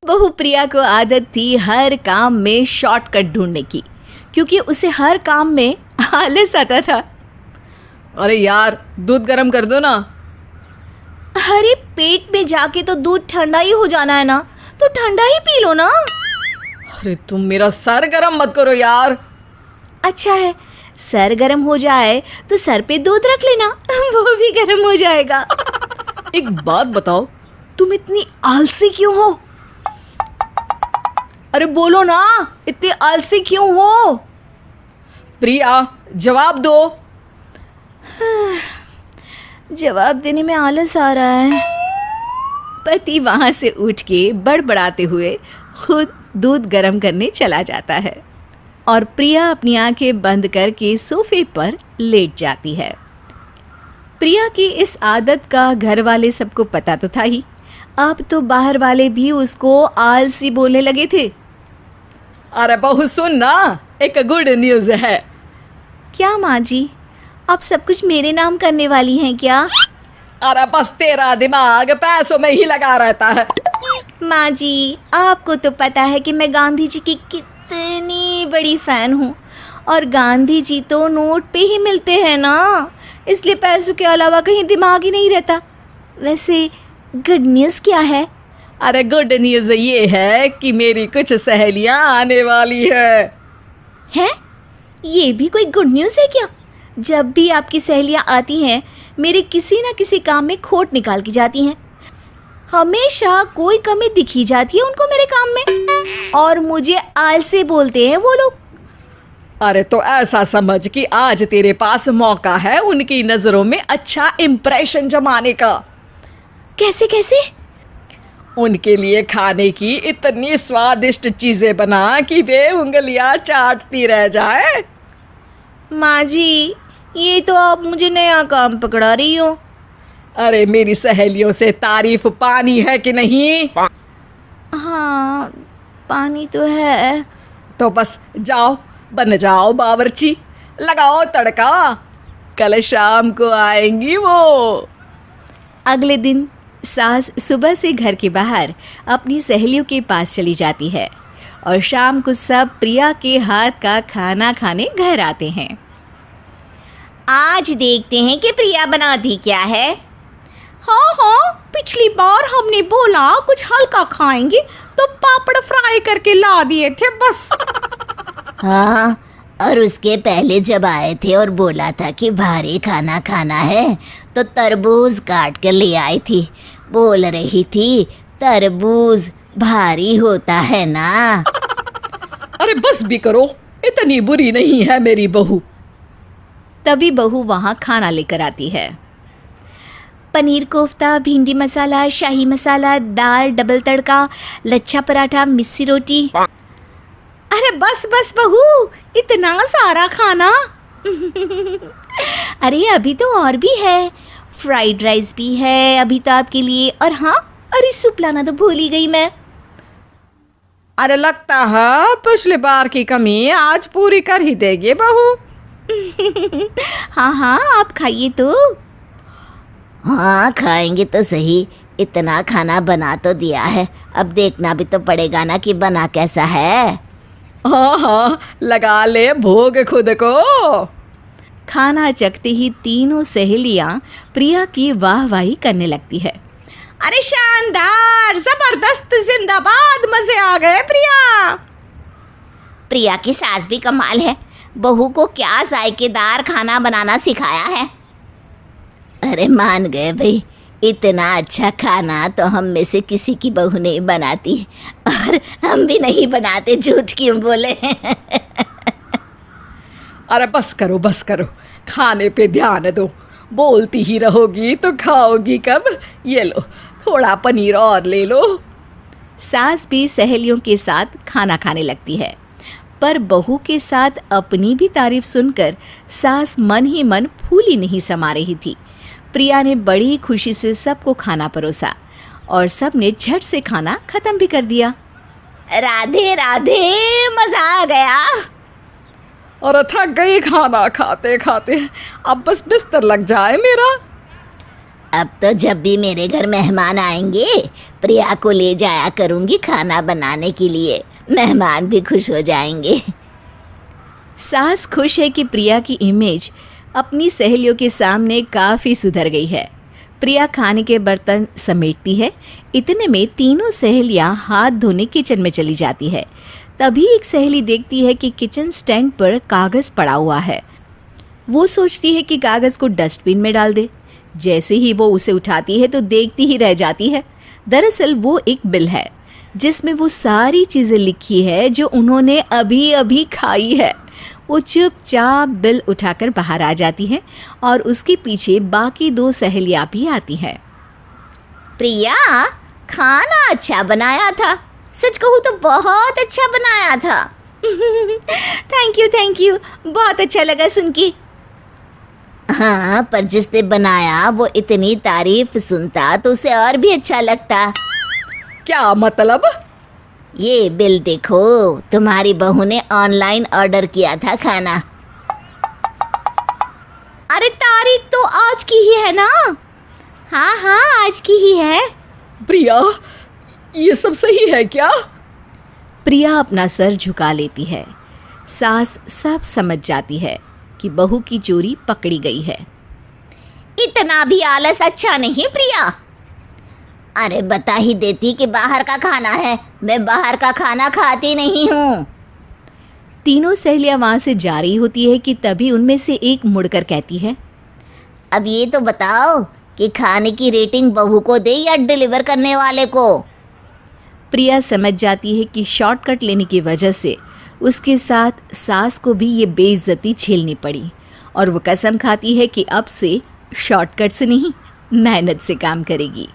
बहू प्रिया को आदत थी हर काम में शॉर्टकट ढूंढने की, क्योंकि उसे हर काम में आलस आता था। अरे यार, दूध गर्म कर दो ना। अरे पेट में जाके तो दूध ठंडा ही हो जाना है ना, तो ठंडा ही पी लो ना। अरे तुम मेरा सर गर्म मत करो यार। अच्छा है, सर गर्म हो जाए तो सर पे दूध रख लेना, वो भी गर्म हो जाएगा। एक बात बताओ, तुम इतनी आलसी क्यों हो? अरे बोलो ना, इतनी आलसी क्यों हो? प्रिया, जवाब दो। जवाब देने में आलस आ रहा है। पति वहां से उठ के बड़बड़ाते हुए खुद दूध गर्म करने चला जाता है और प्रिया अपनी आंखें बंद करके सोफे पर लेट जाती है। प्रिया की इस आदत का घर वाले सबको पता तो था ही, अब तो बाहर वाले भी उसको आलसी बोलने लगे थे। अरे बहू सुन ना, एक गुड न्यूज़ है। क्या माँ जी, आप सब कुछ मेरे नाम करने वाली हैं क्या? अरे बस तेरा दिमाग पैसों में ही लगा रहता है। माँ जी, आपको तो पता है कि मैं गांधी जी की कितनी बड़ी फैन हूँ, और गांधी जी तो नोट पे ही मिलते हैं ना, इसलिए पैसों के अलावा कहीं दिमाग ही नहीं रहता। वैसे गुड न्यूज़ क्या है? अरे गुड न्यूज़ ये है कि मेरी कुछ सहेलियां आने वाली है। हैं? ये भी कोई गुड न्यूज़ है क्या? जब भी आपकी सहेलियां आती हैं, मेरे किसी न किसी काम में खोट निकाल की जाती हैं। हमेशा कोई कमी दिखी जाती है उनको मेरे काम में, और मुझे आलसी बोलते हैं वो लोग। अरे तो ऐसा समझ कि आज तेरे पास मौका है उनकी नजरों में अच्छा इम्प्रेशन जमाने का। कैसे कैसे? उनके लिए खाने की इतनी स्वादिष्ट चीजें बना कि वे उंगलियां चाटती रह जाए। माँ जी, ये तो आप मुझे नया काम पकड़ा रही हो। अरे मेरी सहेलियों से तारीफ पानी है कि नहीं? हाँ, पानी तो है। तो बस जाओ, बन जाओ बावर्ची, लगाओ तड़का, कल शाम को आएंगी वो। अगले दिन सास सुबह से घर के बाहर अपनी सहेलियों के पास चली जाती है, और शाम को सब प्रिया के हाथ का खाना खाने घर आते हैं। आज देखते हैं कि प्रिया बनाती क्या है। हाँ हाँ, पिछली बार हमने बोला कुछ हल्का खाएंगे तो पापड़ फ्राई करके ला दिए थे बस। हाँ, और उसके पहले जब आए थे और बोला था कि भारी खाना खाना है, तो तरबूज काट कर ले आई थी। बोल रही थी तरबूज भारी होता है ना। अरे बस भी करो, इतनी बुरी नहीं है मेरी बहू। तभी बहू वहाँ खाना लेकर आती है। पनीर कोफ्ता, भिंडी मसाला, शाही मसाला, दाल, डबल तड़का, लच्छा पराठा, मिस्सी रोटी। अरे बस बस बहू, इतना सारा खाना। अरे अभी तो और भी है, फ्राइड राइस भी है अभी तो आपके लिए, और हाँ, अरे सूप लाना तो भूल ही गई मैं। अरे लगता है पिछली बार की कमी आज पूरी कर ही देगी बहू। हाँ हाँ, आप खाइए तो। हाँ, खाएंगे तो सही, इतना खाना बना तो दिया है, अब देखना भी तो पड़ेगा ना कि बना कैसा है। हाँ हाँ, लगा ले भोग खुद को। खाना चखते ही तीनों सहेलियां प्रिया की वाहवाही करने लगती है। अरे शानदार, जबरदस्त, जिंदाबाद, मजे आ गए प्रिया। प्रिया की सास भी कमाल है, बहू को क्या जायकेदार खाना बनाना सिखाया है। अरे मान गए भाई, इतना अच्छा खाना तो हम में से किसी की बहू नहीं बनाती, और हम भी नहीं बनाते, झूठ क्यों बोले। अरे बस करो बस करो, खाने पे ध्यान दो, बोलती ही रहोगी तो खाओगी कब। ये लो, थोड़ा पनीर और ले लो। सास भी सहेलियों के साथ खाना खाने लगती है, पर बहू के साथ अपनी भी तारीफ सुनकर सास मन ही मन फूली नहीं समा रही थी। प्रिया ने बड़ी खुशी से सबको खाना परोसा, और सब ने झट से खाना खत्म भी कर दिया। राधे राधे, मजा आ गया। और थक गई खाना खाते खाते, अब बस बिस्तर लग जाए मेरा। अब तो जब भी मेरे घर मेहमान आएंगे, प्रिया को ले जाया करूँगी खाना बनाने के लिए, मेहमान भी खुश हो जाएंगे। सास खुश है कि प्रिया की इमेज अपनी सहेलियों के सामने काफ़ी सुधर गई है। प्रिया खाने के बर्तन समेटती है। इतने में तीनों सहेलियां हाथ धोने किचन में चली जाती है। तभी एक सहेली देखती है कि किचन स्टैंड पर कागज़ पड़ा हुआ है। वो सोचती है कि कागज़ को डस्टबिन में डाल दे। जैसे ही वो उसे उठाती है तो देखती ही रह जाती है। दरअसल वो एक बिल है जिसमें वो सारी चीज़ें लिखी है जो उन्होंने अभी अभी खाई है। वो चुपचाप बिल उठाकर बाहर आ जाती है और उसके पीछे बाकी दो सहेलियां भी आती हैं। प्रिया, खाना अच्छा बनाया था, सच कहूँ तो बहुत अच्छा बनाया था। थैंक यू, बहुत अच्छा लगा सुन के। हाँ, पर जिसने बनाया वो इतनी तारीफ सुनता तो उसे और भी अच्छा लगता। क्या मतलब? ये बिल देखो, तुम्हारी बहू ने ऑनलाइन ऑर्डर किया था खाना। अरे तारीख तो आज की ही है ना? हाँ, आज की ही है। प्रिया, ये सब सही है क्या? प्रिया अपना सर झुका लेती है। सास सब समझ जाती है कि बहू की चोरी पकड़ी गई है। इतना भी आलस अच्छा नहीं प्रिया। अरे बता ही देती कि बाहर का खाना है, मैं बाहर का खाना खाती नहीं हूँ। तीनों सहेलियां वहां से जा रही होती है कि तभी उनमें से एक मुड़कर कहती है, अब ये तो बताओ कि खाने की रेटिंग बहू को दे या डिलीवर करने वाले को। प्रिया समझ जाती है कि शॉर्टकट लेने की वजह से उसके साथ सास को भी ये बेइज्जती झेलनी पड़ी और वो कसम खाती है कि अब से शॉर्टकट से नहीं, मेहनत से काम करेगी।